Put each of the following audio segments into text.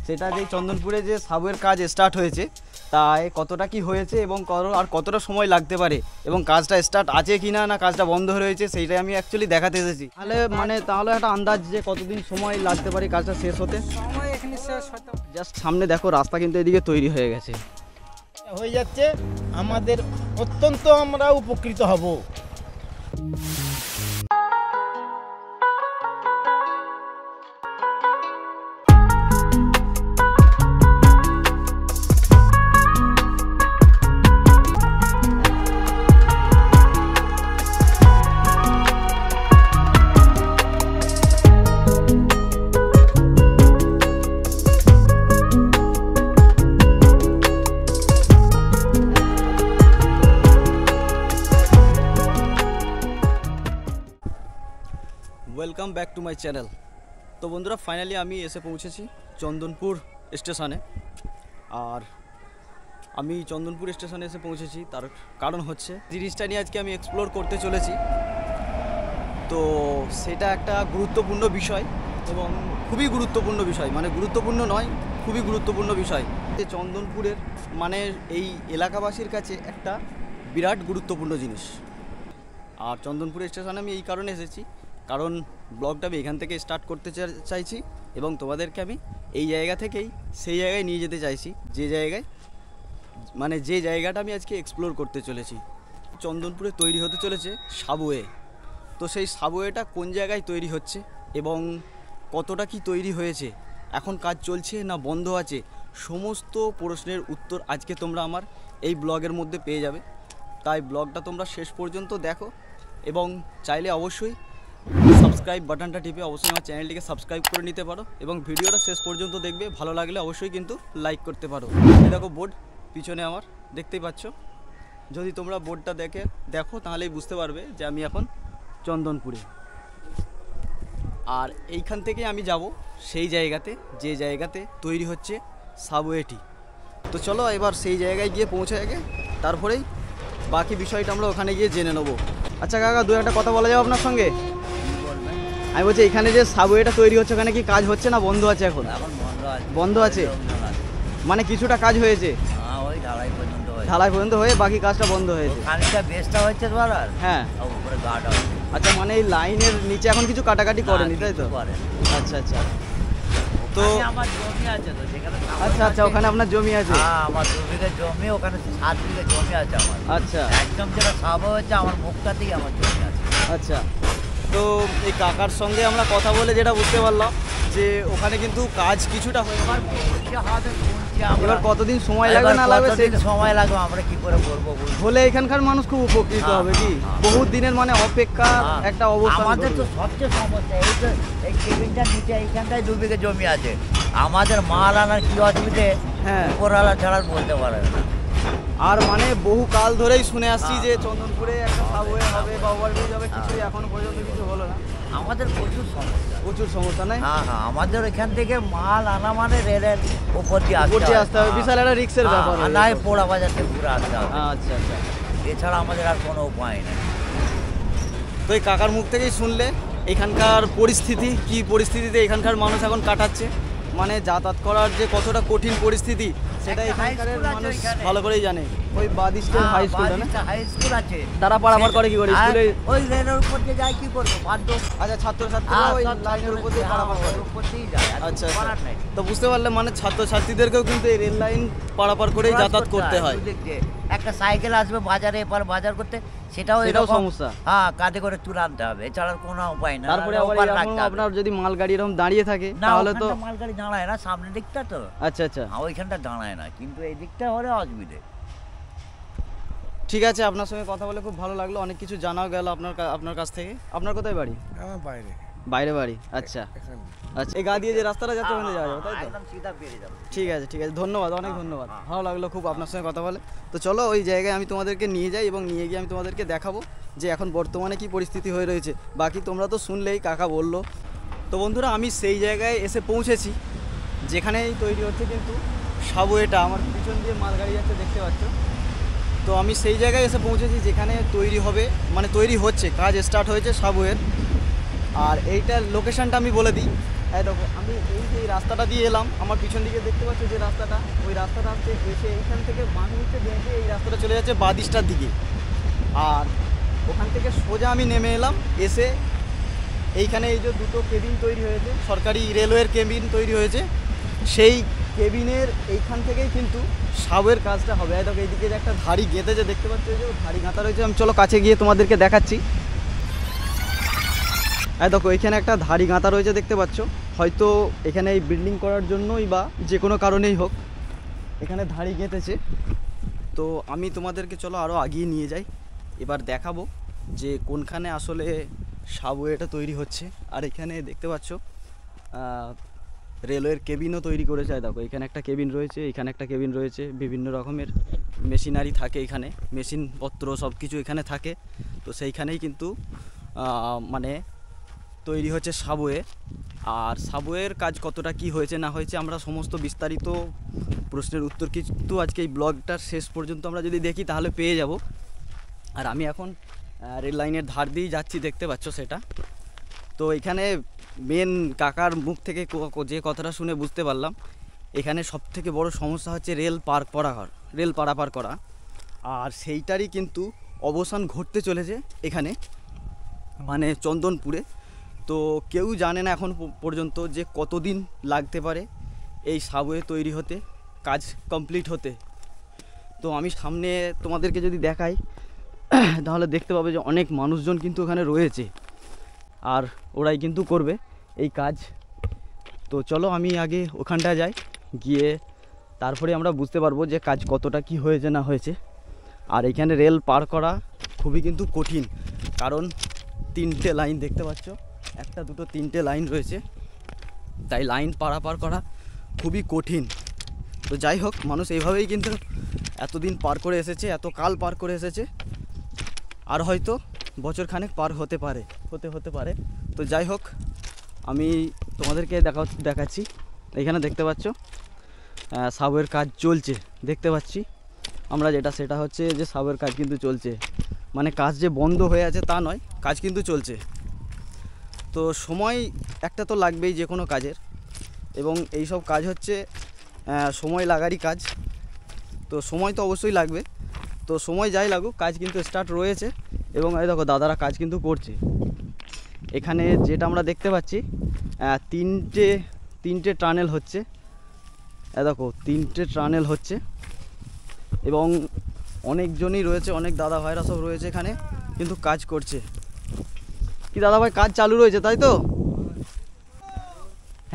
সেটা যে চন্দনপুরে যে সাবওয়ের কাজ স্টার্ট হয়েছে তাই কতটা কি হয়েছে এবং আর কতটা সময় লাগতে পারে এবং কাজটা স্টার্ট আছে কি না কাজটা বন্ধ হয়ে রয়েছে সেইটাই আমি অ্যাকচুয়ালি দেখাতে এসেছি। তাহলে একটা আন্দাজ যে কতদিন সময় লাগতে পারে কাজটা শেষ হতে। সময় এখানে শেষ হতে জাস্ট সামনে দেখো রাস্তা কিন্তু এদিকে তৈরি হয়ে গেছে, হয়ে যাচ্ছে, আমাদের অত্যন্ত আমরা উপকৃত হব। Welcome back to my channel. তো বন্ধুরা ফাইনালি আমি এসে পৌঁছেছি চন্দনপুর স্টেশনে। আর আমি চন্দনপুর স্টেশনে এসে পৌঁছেছি তার কারণ হচ্ছে জিনিসটা নিয়ে আজকে আমি এক্সপ্লোর করতে চলেছি। তো সেটা একটা গুরুত্বপূর্ণ বিষয় এবং খুবই গুরুত্বপূর্ণ বিষয়, মানে গুরুত্বপূর্ণ নয় খুবই গুরুত্বপূর্ণ বিষয়। যে চন্দনপুরের মানে এই এলাকাবাসীর কাছে একটা বিরাট গুরুত্বপূর্ণ জিনিস। আর চন্দনপুর স্টেশনে আমি এই কারণে এসেছি কারণ ব্লগটা আমি এখান থেকে স্টার্ট করতে চাইছি এবং তোমাদেরকে আমি এই জায়গা থেকেই সেই জায়গায় নিয়ে যেতে চাইছি যে জায়গাটা আমি আজকে এক্সপ্লোর করতে চলেছি। চন্দনপুরে তৈরি হতে চলেছে সাবওয়ে। তো সেই সাবওয়েটা কোন জায়গায় তৈরি হচ্ছে এবং কতটা কি তৈরি হয়েছে, এখন কাজ চলছে না বন্ধ আছে, সমস্ত প্রশ্নের উত্তর আজকে তোমরা আমার এই ব্লগের মধ্যে পেয়ে যাবে। তাই ব্লগটা তোমরা শেষ পর্যন্ত দেখো এবং চাইলে অবশ্যই সাবস্ক্রাইব বাটনটা টিপে অবশ্যই আমার চ্যানেলটিকে সাবস্ক্রাইব করে নিতে পারো এবং ভিডিওটা শেষ পর্যন্ত দেখবে। ভালো লাগলে অবশ্যই কিন্তু লাইক করতে পারো। এই দেখো বোর্ড পিছনে আমার দেখতেই পাচ্ছ, যদি তোমরা বোর্ডটা দেখো তাহলেই বুঝতে পারবে যে আমি এখন চন্দনপুরে। আর এইখান থেকে আমি যাব সেই জায়গাতে যে জায়গাতে তৈরি হচ্ছে সাবওয়েটি। তো চলো এবার সেই জায়গায় গিয়ে পৌঁছে আগে, তারপরেই বাকি বিষয়টা আমরা ওখানে গিয়ে জেনে নেবো। আচ্ছা কাকা, দু একটা কথা বলা যাবে আপনার সঙ্গে? আমি বলছি এখানে যে সাবওয়েটা তৈরি হচ্ছে ওখানে কি কাজ হচ্ছে না বন্ধ আছে? এখন বন্ধ আছে, মানে কিছুটা কাজ হয়েছে, ঢালাই পর্যন্ত হয়ে বাকি কাজটা বন্ধ হয়েছে। হ্যাঁ আচ্ছা, মানে এই লাইনের নিচে এখন কিছু কাটাকাটি করেনি তাই তো? আচ্ছা আচ্ছা। তো আচ্ছা ওখানে আপনার জমি আছে? আমার 2 বিঘা জমি, ওখানে 7 বিঘা জমি আছে আমার। আচ্ছা, একদম যেটা সাবওয়ে হচ্ছে আমার মুখটাতেই আমার জমি আছে। আচ্ছা, তো এই কাকার সঙ্গে আমরা কথা বলে যেটা বুঝতে পারলাম যে ওখানে কিন্তু কাজ কিছুটা হয়ে এবার কতদিন সময় লাগবে না লাগবে সেই সময় লাগবে আমরা কি করে বলবো, হলে এখানকার মানুষ খুব উপকৃত হবে কি বহুত দিনের মানে অপেক্ষা একটা অবস্থা। আমাদের তো সবচেয়ে সমস্যা এই কেবিনটার নিচে এইখানটায় 2 বিঘা জমি আছে, আমাদের মাল আনার কি অসুবিধে উপরওয়ালা ছাড়া বলতে পারে না। আর মানে বহু কাল ধরেই শুনে আসছি যে চন্দনপুরে একটা সাবওয়ে হবে বা ওভারব্রিজ হবে, কিছু এখনো পর্যন্ত কিছু হলো না। আমাদের প্রচুর সমস্যা নাই? হ্যাঁ আমাদের এখান থেকে মাল আনা মানে রেলের উপর দিয়ে আসতে হবে, বিশাল একটা রিক্সের ব্যাপার, নাই পোড়া বাজার থেকে ঘুরে আসতে হবে। আচ্ছা আচ্ছা, এছাড়া আমাদের আর কোনো উপায় নেই। তো এই কাকার মুখ থেকেই শুনলে এখানকার পরিস্থিতি কি পরিস্থিতিতে এখানকার মানুষ এখন কাটাচ্ছে, মানে যাতায়াত করার যে কতটা কঠিন পরিস্থিতি সেটা এখানকার মানুষ ভালো করেই জানে। ওই বাদিস্টের হাই স্কুল আছে, তারা পারাপার করে কি করে? স্কুলে ওই রেলের উপর দিয়ে যায় কি করবে বাধ্য। আচ্ছা, ছাত্রছাত্রীরা ওই লাইনের উপর দিয়ে পারাপার করে? আচ্ছা আচ্ছা, তো বুঝতে পারলে মানে ছাত্রছাত্রীদেরকেও কিন্তু এই রেল লাইন পারাপার করেই যাতায়াত করতে হয়। একটা সাইকেল আসবে বাজারে এপার বাজার করতে, সেটাও সমস্যা। হ্যাঁ, কাঁধে করে তুলে আনতে হবে, এছাড়া কোনো উপায় না। তারপরে আপনার যদি মালগাড়ি এরকম দাঁড়িয়ে থাকে তাহলে তো মালগাড়ি দাঁড়ায় না, সামনের দিকটা তো। আচ্ছা আচ্ছা, ওইখানটা দাঁড়ায় না, কিন্তু এই দিকটা হলে অসুবিধে। ঠিক আছে, আপনার সঙ্গে কথা বলে খুব ভালো লাগলো, অনেক কিছু জানাও গেল আপনার কাছ থেকে। আপনার কোথায় বাড়ি? আমার বাইরে বাড়ি। আচ্ছা আচ্ছা, এই গা দিয়ে যে রাস্তাটা যাচ্ছে ওখানে যাওয়া যাবে তাই তো? একদম সিধা বেরিয়ে যাবে। ঠিক আছে ঠিক আছে, ধন্যবাদ, অনেক ধন্যবাদ, ভালো লাগলো খুব আপনার সঙ্গে কথা বলে। তো চলো ওই জায়গায় আমি তোমাদেরকে নিয়ে যাই এবং নিয়ে গিয়ে আমি তোমাদেরকে দেখাবো যে এখন বর্তমানে কি পরিস্থিতি হয়ে রয়েছে। বাকি তোমরা তো শুনলেই, কাকা বললো। তো বন্ধুরা আমি সেই জায়গায় এসে পৌঁছেছি যেখানেই তৈরি হচ্ছে কিন্তু সাবওয়েটা। আমার পিছন দিয়ে মালগাড়ি যাচ্ছে দেখতে পাচ্ছ। তো আমি সেই জায়গায় এসে পৌঁছেছি যেখানে তৈরি হবে, মানে তৈরি হচ্ছে, কাজ স্টার্ট হয়েছে সাবওয়ের। আর এইটার লোকেশানটা আমি বলে দিই, এই দেখো আমি এই যে রাস্তাটা দিয়ে এলাম, আমার পিছন দিকে দেখতে পাচ্ছ যে রাস্তাটা, ওই রাস্তাটা হচ্ছে এসে এইখান থেকে বাঁ হচ্ছে বেঁকে এই রাস্তাটা চলে যাচ্ছে বাদিসটার দিকে। আর ওখান থেকে সোজা আমি নেমে এলাম, এসে এইখানে এই যে দুটো কেবিন তৈরি হয়েছে, সরকারি রেলওয়ের কেবিন তৈরি হয়েছে, সেই কেবিনের এইখান থেকেই কিন্তু সাবওয়ের কাজটা হবে। এই দেখো এইদিকে যে একটা ধাড়ি গেঁথেছে দেখতে পাচ্ছ, যে ধাড়ি গাঁথা রয়েছে, আমি চলো কাছে গিয়ে তোমাদেরকে দেখাচ্ছি। এই দেখো এখানে একটা ধাড়ি গাঁথা রয়েছে দেখতে পাচ্ছ, হয়তো এখানে এই বিল্ডিং করার জন্যই বা যে কোনো কারণেই হোক এখানে ধাড়ি গেঁথেছে। তো আমি তোমাদেরকে চলো আরও আগিয়ে নিয়ে যাই, এবার দেখাবো যে কোনখানে আসলে সাবওয়েটা তৈরি হচ্ছে। আর এখানে দেখতে পাচ্ছ রেলওয়ের কেবিনও তৈরি করেছে। দেখো এখানে একটা কেবিন রয়েছে, এখানে একটা কেবিন রয়েছে, বিভিন্ন রকমের মেশিনারি থাকে এখানে, মেশিনপত্র সব কিছু এখানে থাকে। তো সেইখানেই কিন্তু মানে তৈরি হচ্ছে সাবওয়ে। আর সাবওয়ের কাজ কতটা কি হয়েছে না হয়েছে আমরা সমস্ত বিস্তারিত প্রশ্নের উত্তর কিন্তু আজকে এই ব্লগটার শেষ পর্যন্ত আমরা যদি দেখি তাহলে পেয়ে যাব। আর আমি এখন রেল লাইনের ধার দিয়েই যাচ্ছি দেখতে পাচ্ছ সেটা। তো এখানে মেন কাকার মুখ থেকে যে কথাটা শুনে বুঝতে পারলাম, এখানে সবথেকে বড় সমস্যা হচ্ছে রেল পারাপার করা। আর সেইটারই কিন্তু অবসান ঘটতে চলেছে এখানে, মানে চন্দনপুরে। তো কেউ জানে না এখন পর্যন্ত যে কতদিন লাগতে পারে এই সাবওয়ে তৈরি হতে, কাজ কমপ্লিট হতে। তো আমি সামনে তোমাদেরকে যদি দেখাই তাহলে দেখতে পাবে যে অনেক মানুষজন কিন্তু ওখানে রয়েছে, আর ওরাই কিন্তু করবে এই কাজ। তো চলো আমি আগে ওখানটায় যাই, গিয়ে তারপরে আমরা বুঝতে পারবো যে কাজ কতটা কি হয়েছে না হয়েছে। আর এখানে রেল পার করা খুবই কিন্তু কঠিন, কারণ 3টে লাইন দেখতে পাচ্ছ, 1 2 3টে লাইন রয়েছে, তাই লাইন পারাপার করা খুবই কঠিন। তো যাই হোক, মানুষ এইভাবেই কিন্তু এতদিন পার করে এসেছে, এত কাল পার করে এসেছে, আর হয়তো বছরখানেক পার হতে পারে। তো যাই হোক, আমি তোমাদেরকে দেখাচ্ছি। এখানে দেখতে পাচ্ছ সাবওয়ের কাজ চলছে দেখতে পাচ্ছি আমরা, সেটা হচ্ছে যে সাবওয়ের কাজ কিন্তু চলছে, মানে কাজ যে বন্ধ হয়ে আছে তা নয়, কাজ কিন্তু চলছে। তো সময় একটা তো লাগবেই যে কোনো কাজের, এবং এই সব কাজ হচ্ছে সময় লাগারই কাজ। তো সময় তো অবশ্যই লাগবে, তো সময় যাই লাগুক কাজ কিন্তু স্টার্ট রয়েছে। এবং এই দেখো দাদারা কাজ কিন্তু করছে। এখানে যেটা আমরা দেখতে পাচ্ছি তিনটে টানেল হচ্ছে, দেখো 3টে টানেল হচ্ছে, এবং অনেকজনই রয়েছে, অনেক দাদা ভাইরা সব রয়েছে এখানে কিন্তু কাজ করছে। কি দাদা ভাই কাজ চালু রয়েছে তাই তো?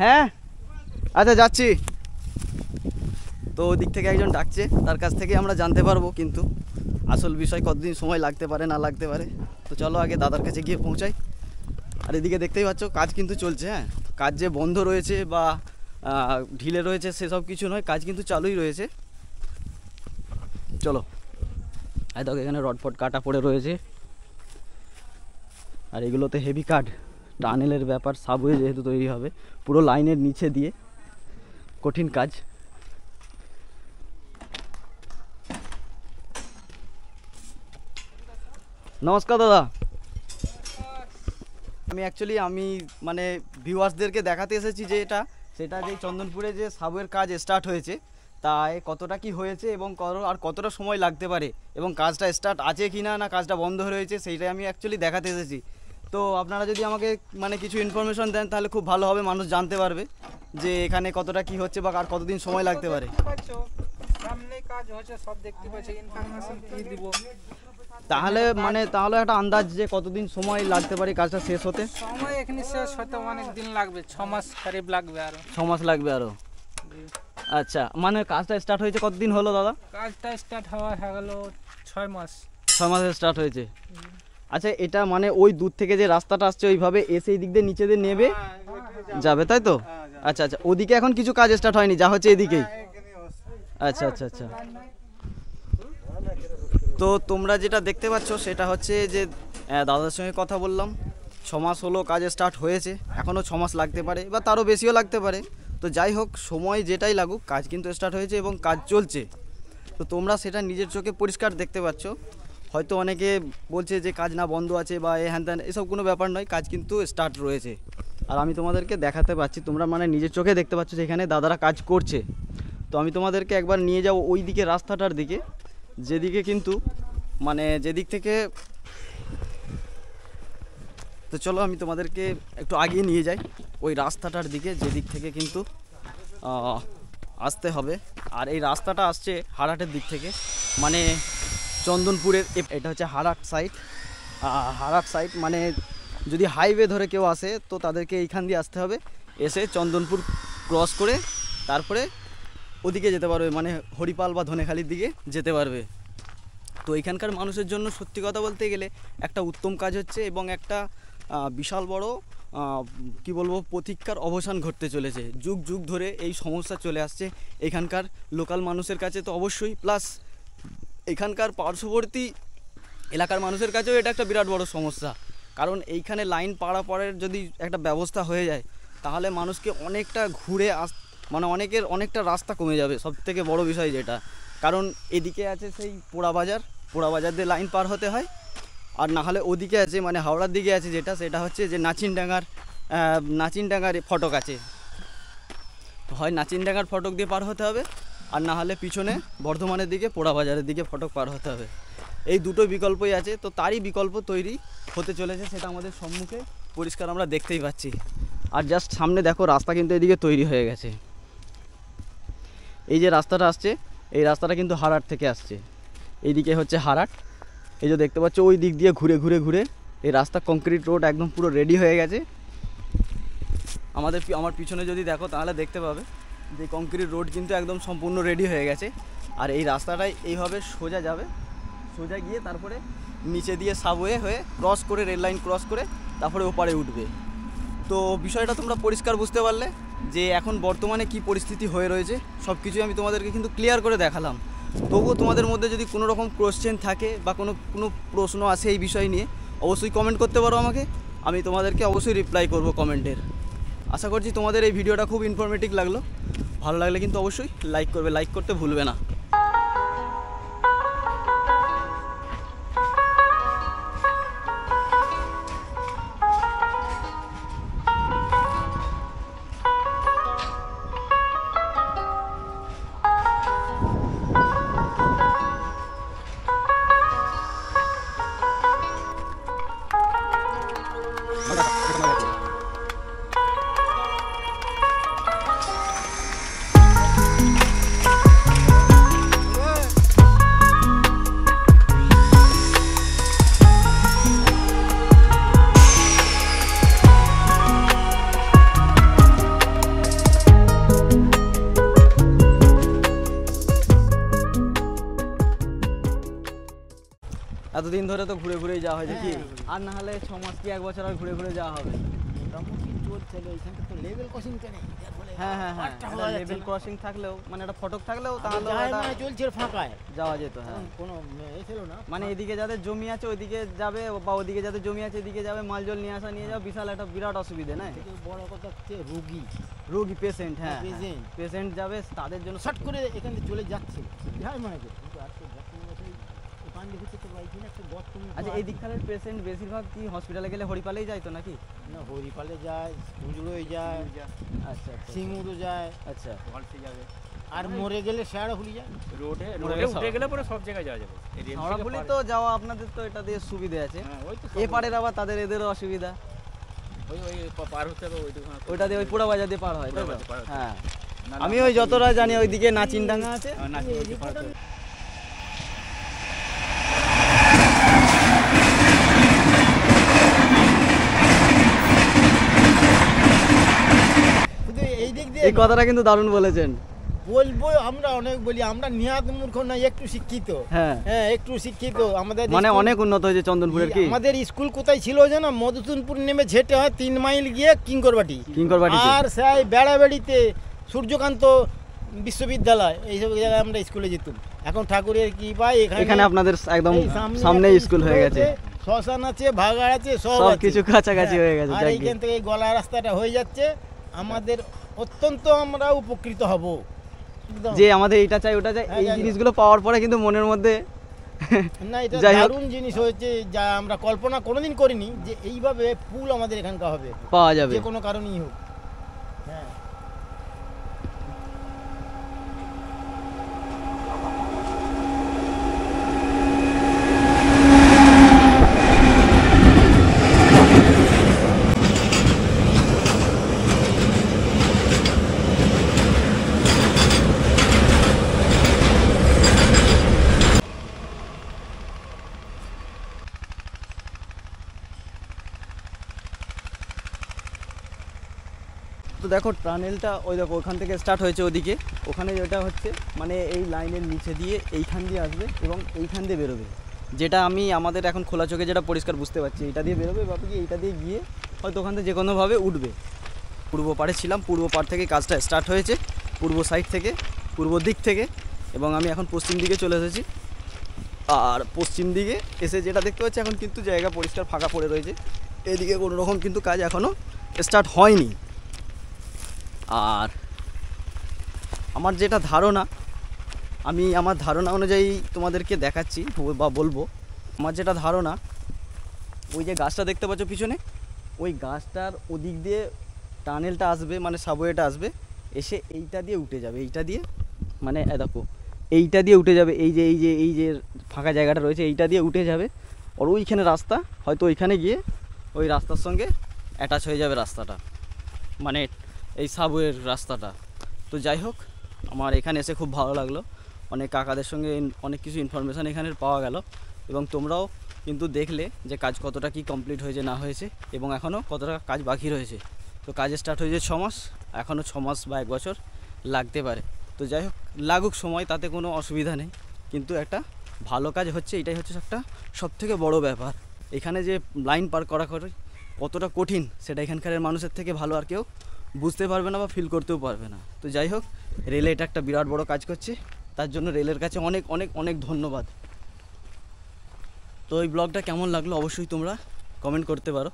হ্যাঁ আচ্ছা যাচ্ছি। তো ওদিক থেকে একজন ডাকছে, তার কাছ থেকে আমরা জানতে পারবো কিন্তু আসল বিষয় কতদিন সময় লাগতে পারে না লাগতে পারে। তো চলো আগে দাদার কাছে গিয়ে পৌঁছাই। আর এদিকে দেখতেই পাচ্ছ কাজ কিন্তু চলছে। হ্যাঁ, কাজ যে বন্ধ রয়েছে বা ঢিলে রয়েছে সেসব কিছু নয়, কাজ কিন্তু চালুই রয়েছে। চলো, এই দেখো এখানে রডফট কাটা পড়ে রয়েছে, আর এগুলোতে হেভি কাট, টানেলের ব্যাপার, সাবওয়ে যেহেতু তৈরি হবে পুরো লাইনের নিচে দিয়ে, কঠিন কাজ। নমস্কার দাদা। আমি মানে ভিউয়ার্সদেরকে দেখাতে এসেছি যে সেটা যে চন্দনপুরে যে সাবওয়ের কাজ স্টার্ট হয়েছে, তাই কতটা কি হয়েছে এবং আর কতটা সময় লাগতে পারে, এবং কাজটা স্টার্ট আছে কি না কাজটা বন্ধ হয়ে রয়েছে, সেইটাই আমি অ্যাকচুয়ালি দেখাতে এসেছি। তো আপনারা যদি আমাকে মানে কিছু ইনফরমেশন দেন তাহলে খুব ভালো হবে, মানুষ জানতে পারবে যে এখানে কতটা কি হচ্ছে বা আর কতদিন সময় লাগতে পারে। সামনে কাজ হচ্ছে সব দেখতে পাচ্ছি, ইনফরমেশন কি দিব তাহলে একটা আন্দাজ যে কতদিন সময় লাগতে পারে কাজটা শেষ হতে? সময় এখানে শেষ হতে অনেক দিন লাগবে, 6 মাস করিব লাগবে, আরো 6 মাস লাগবে আরো। আচ্ছা, মানে কাজটা স্টার্ট হয়েছে কতদিন হলো দাদা? কাজটা স্টার্ট হয়ে গেল 6 মাস। 6 মাসে স্টার্ট হয়েছে। আচ্ছা, এটা মানে ওই দূর থেকে যে রাস্তাটা আসছে ওইভাবে এসে এই দিক দিয়ে নিচে দিয়ে নেবে যাবে তাই তো? আচ্ছা আচ্ছা, ওদিকে এখন কিছু কাজ স্টার্ট হয়নি, যা হচ্ছে এদিকেই। আচ্ছা আচ্ছা আচ্ছা। তো তোমরা যেটা দেখতে পাচ্ছ সেটা হচ্ছে যে দাদার সঙ্গে কথা বললাম, 6 মাস হলো কাজ স্টার্ট হয়েছে, এখনও 6 মাস লাগতে পারে বা তারও বেশিও লাগতে পারে। তো যাই হোক, সময় যেটাই লাগুক কাজ কিন্তু স্টার্ট হয়েছে এবং কাজ চলছে। তো তোমরা সেটা নিজের চোখে পরিষ্কার দেখতে পাচ্ছ। হয়তো অনেকে বলছে যে কাজ না বন্ধ আছে বা হ্যান ত্যান, এসব কোনো ব্যাপার নয়, কাজ কিন্তু স্টার্ট রয়েছে। আর আমি তোমাদেরকে দেখাতে পাচ্ছি, তোমরা মানে নিজের চোখে দেখতে পাচ্ছ যে এখানে দাদারা কাজ করছে। তো আমি তোমাদেরকে একবার নিয়ে যাব ওই দিকে রাস্তাটার দিকে, যেদিকে কিন্তু মানে যেদিক থেকে, তো চলো আমি তোমাদেরকে একটু আগিয়ে নিয়ে যাই ওই রাস্তাটার দিকে, যেদিক থেকে কিন্তু আসতে হবে। আর এই রাস্তাটা আসছে হারাটের দিক থেকে, মানে চন্দনপুরের, এটা হচ্ছে হারাট সাইড। হারাট সাইড মানে যদি হাইওয়ে ধরে কেউ আসে তো তাদেরকে এইখান দিয়ে আসতে হবে, এসে চন্দনপুর ক্রস করে তারপরে ওদিকে যেতে পারবে, মানে হরিপাল বা ধনেখালির দিকে যেতে পারবে। তো এখানকার মানুষের জন্য সত্যি কথা বলতে গেলে একটা উত্তম কাজ হচ্ছে, এবং একটা বিশাল বড় কি বলবো প্রতীক্ষার অবসান ঘটতে চলেছে। যুগ যুগ ধরে এই সমস্যা চলে আসছে এখানকার লোকাল মানুষের কাছে তো অবশ্যই, প্লাস এখানকার পার্শ্ববর্তী এলাকার মানুষের কাছেও এটা একটা বিরাট বড় সমস্যা। কারণ এইখানে লাইন পারাপারের যদি একটা ব্যবস্থা হয়ে যায় তাহলে মানুষকে অনেকটা ঘুরে মানে অনেকটা রাস্তা কমে যাবে, সবথেকে বড় বিষয় যেটা। কারণ এদিকে আছে সেই পোড়াবাজার দিয়ে লাইন পার হতে হয়, আর না হলে ওদিকে আছে মানে হাওড়ার দিকে আছে যেটা, সেটা হচ্ছে যে নাচিনডাঙ্গার ফটক আছে, হয় নাচিনডাঙ্গার ফটক দিয়ে পার হতে হবে, আর না হলে পিছনে বর্ধমানের দিকে পোড়াবাজারের দিকে ফটক পার হতে হবে। এই দুটো বিকল্পই আছে, তো তারই বিকল্প তৈরি হতে চলেছে, সেটা আমাদের সম্মুখে পরিষ্কার আমরা দেখতেই পাচ্ছি। আর জাস্ট সামনে দেখো রাস্তা কিন্তু এদিকে তৈরি হয়ে গেছে। এই যে রাস্তাটা আসছে, এই রাস্তাটা কিন্তু হারাট থেকে আসছে, এইদিকে হচ্ছে হারাট। এই যে দেখতে পাচ্ছ ওই দিক দিয়ে ঘুরে ঘুরে ঘুরে এই রাস্তা, কংক্রিট রোড একদম পুরো রেডি হয়ে গেছে। আমার পিছনে যদি দেখো তাহলে দেখতে পাবে যে কংক্রিট রোড কিন্তু একদম সম্পূর্ণ রেডি হয়ে গেছে। আর এই রাস্তাটাই এইভাবে সোজা যাবে, সোজা গিয়ে তারপরে নিচে দিয়ে সাবওয়ে হয়ে ক্রস করে, রেল লাইন ক্রস করে তারপরে ওপারে উঠবে। তো বিষয়টা তোমরা পরিষ্কার বুঝতে পারলে যে এখন বর্তমানে কি পরিস্থিতি হয়ে রয়েছে, সব কিছুই আমি তোমাদেরকে কিন্তু ক্লিয়ার করে দেখালাম। তবুও তোমাদের মধ্যে যদি কোনো রকম কোশ্চেন থাকে বা কোনো প্রশ্ন আসে এই বিষয় নিয়ে, অবশ্যই কমেন্ট করতে পারো আমাকে, আমি তোমাদেরকে অবশ্যই রিপ্লাই করব কমেন্টের। আশা করছি তোমাদের এই ভিডিওটা খুব ইনফরমেটিভ লাগলো। ভালো লাগলে কিন্তু অবশ্যই লাইক করবে, লাইক করতে ভুলবে না। এতদিন ধরে তো ঘুরে ঘুরেই যাওয়া হয়েছে কি, আর না হলে 6 মাস কি 1 বছর আর ঘুরে ঘুরে যাওয়া হবে। মোটামুটি চলছে, এখানটা তো লেভেল ক্রসিং তো নেই। হ্যাঁ হ্যাঁ হ্যাঁ, লেভেল ক্রসিং থাকলেও মানে একটা ফটক থাকলেও তাহলে চলছে ফাঁকায় যাওয়া যেত। হ্যাঁ, কোনো এ ছিল না, মানে এদিকে যাদের জমি আছে ওইদিকে যাবে, বা ওদিকে যাদের জমি আছে এদিকে যাবে, মাল জল নিয়ে আসা নিয়ে যাও, বিশাল একটা বিরাট অসুবিধা। না বড় কথা হচ্ছে রোগী পেশেন্ট, হ্যাঁ পেশেন্ট যাবে, তাদের জন্য শর্ট করে এখান থেকে চলে যাচ্ছে, হ্যাঁ মনে করি। কিন্তু আজকে বর্তমানে পান দেখেছি তো বাইকিনে একটা বর্তমানে। আচ্ছা, এই দিককালের পেশেন্ট বেশিরভাগ কি হসপিটালে গেলে হরিপালেই যায় তো নাকি? না, হরিপালে যায়, কুঞ্জুরোয় যায়, আচ্ছা সিঙ্গুরও যায়, আচ্ছা ওয়ালসে যাবে, আর মরে গেলে শেয়ারহুলি যায়। রোডে উঠে গেলে পরে সব জায়গায় যাওয়া যাবে। হাওড়াপুলি তো যাওয়া আপনাদের তো এটা দিয়ে সুবিধা আছে, এপারের আবার তাদের এদেরও অসুবিধা, ওই পার হতে হবে ওইটা দিয়ে ওই পোড়া বাজার দিয়ে পার হয়। হ্যাঁ, আমি ওই যতটা জানি ওইদিকে নাচিনডাঙ্গা আছে। এই কথাটা কিন্তু দারুণ বলেছেন। বলবো আমরা অনেক বলি, আমরা নিহাত মূর্খ না, একটু শিক্ষিত। হ্যাঁ হ্যাঁ, একটু শিক্ষিত। আমাদের মানে অনেক উন্নত হয়েছে চন্দনপুরের। কি আমাদের স্কুল কোথায় ছিল জানো? মধুসূদনপুর নেমে ঝেটে হয় 3 মাইল গিয়ে কিঙ্করবাটি, আর সেই বেড়াবেড়িতে সূর্যকান্ত বিশ্ববিদ্যালয়, এইসব জায়গায় আমরা স্কুলে যেতাম। এখন ঠাকুরের কি পাই, এখানে আপনাদের একদম সামনে স্কুল হয়ে গেছে, শ্মশান আছে, ভাগাড় আছে, সব কিছু কাছাকাছি হয়ে গেছে। আর এইখান থেকে গলা রাস্তাটা হয়ে যাচ্ছে, আমাদের অত্যন্ত আমরা উপকৃত হব। যে আমাদের এইটা চাই ওটা চাই, এই জিনিসগুলো পাওয়ার পরে কিন্তু মনের মধ্যে না, এটা যাই হোক। দারুণ জিনিস হয়েছে, যা আমরা কল্পনা কোনোদিন করিনি যে এইভাবে পুল আমাদের এখানকার হবে, পাওয়া যাবে। যে কোনো কারণেই হোক। হ্যাঁ, তো দেখো টানেলটা ওই দেখো ওখান থেকে স্টার্ট হয়েছে ওদিকে, ওখানে যেটা হচ্ছে মানে এই লাইনের নিচে দিয়ে এইখান দিয়ে আসবে এবং এইখান দিয়ে বেরোবে, যেটা আমি আমাদের এখন খোলা চোখে যেটা পরিষ্কার বুঝতে পারছি, এইটা দিয়ে বেরোবে বা কি এইটা দিয়ে গিয়ে হয়তো ওখান থেকে যে কোনোভাবে উঠবে। পূর্ব পাড়ে ছিলাম, পূর্ব পাড় থেকে কাজটা স্টার্ট হয়েছে, পূর্ব সাইড থেকে, পূর্ব দিক থেকে, এবং আমি এখন পশ্চিম দিকে চলে এসেছি। আর পশ্চিম দিকে এসে যেটা দেখতে পাচ্ছি এখন কিন্তু জায়গা পরিষ্কার ফাঁকা পড়ে রয়েছে, এদিকে কোনো রকম কিন্তু কাজ এখনও স্টার্ট হয়নি। আর আমার যেটা ধারণা, আমি আমার ধারণা অনুযায়ী তোমাদেরকে দেখাচ্ছি বা বলবো, আমার যেটা ধারণা, ওই যে গাছটা দেখতে পাচ্ছ পিছনে, ওই গাছটার ওদিক দিয়ে টানেলটা আসবে, মানে সাবওয়েটা আসবে, এসে এইটা দিয়ে উঠে যাবে, এইটা দিয়ে মানে দেখো এইটা দিয়ে উঠে যাবে, এই যে ফাঁকা জায়গাটা রয়েছে এইটা দিয়ে উঠে যাবে। আর ওইখানে রাস্তা, হয়তো ওইখানে গিয়ে ওই রাস্তার সঙ্গে অ্যাটাচ হয়ে যাবে রাস্তাটা, মানে এই সাবওয়ের রাস্তাটা। তো যাই হোক, আমার এখানে এসে খুব ভালো লাগলো, অনেক কাকাদের সঙ্গে অনেক কিছু ইনফরমেশান এখানে পাওয়া গেল, এবং তোমরাও কিন্তু দেখলে যে কাজ কতটা কি কমপ্লিট হয়েছে না হয়েছে, এবং এখনও কতটা কাজ বাকি রয়েছে। তো কাজ স্টার্ট হয়েছে 6 মাস, এখনও 6 মাস বা 1 বছর লাগতে পারে। তো যাই হোক, লাগুক সময়, তাতে কোনো অসুবিধা নেই, কিন্তু একটা ভালো কাজ হচ্ছে, এটাই হচ্ছে একটা সবথেকে বড় ব্যাপার। এখানে যে লাইন পার করা কতটা কঠিন, সেটা এখানকার মানুষের থেকে ভালো আর কেউ বুঝতে পারবে না বা ফিল করতেও পারবে না। তো যাই হোক, রেলে এটা একটা বিরাট বড় কাজ করছে, তার জন্য রেলের কাছে অনেক অনেক অনেক ধন্যবাদ। তো এই ব্লগটা কেমন লাগলো অবশ্যই তোমরা কমেন্ট করতে পারো,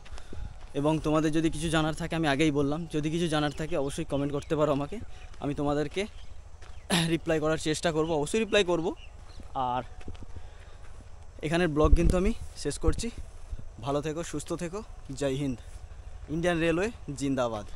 এবং তোমাদের যদি কিছু জানার থাকে, আমি আগেই বললাম, যদি কিছু জানার থাকে অবশ্যই কমেন্ট করতে পারো আমাকে, আমি তোমাদেরকে রিপ্লাই করার চেষ্টা করব, অবশ্যই রিপ্লাই করব। আর এখানের ব্লগ কিন্তু আমি শেষ করছি, ভালো থেকো, সুস্থ থেকো, জয় হিন্দ, ইন্ডিয়ান রেলওয়ে জিন্দাবাদ।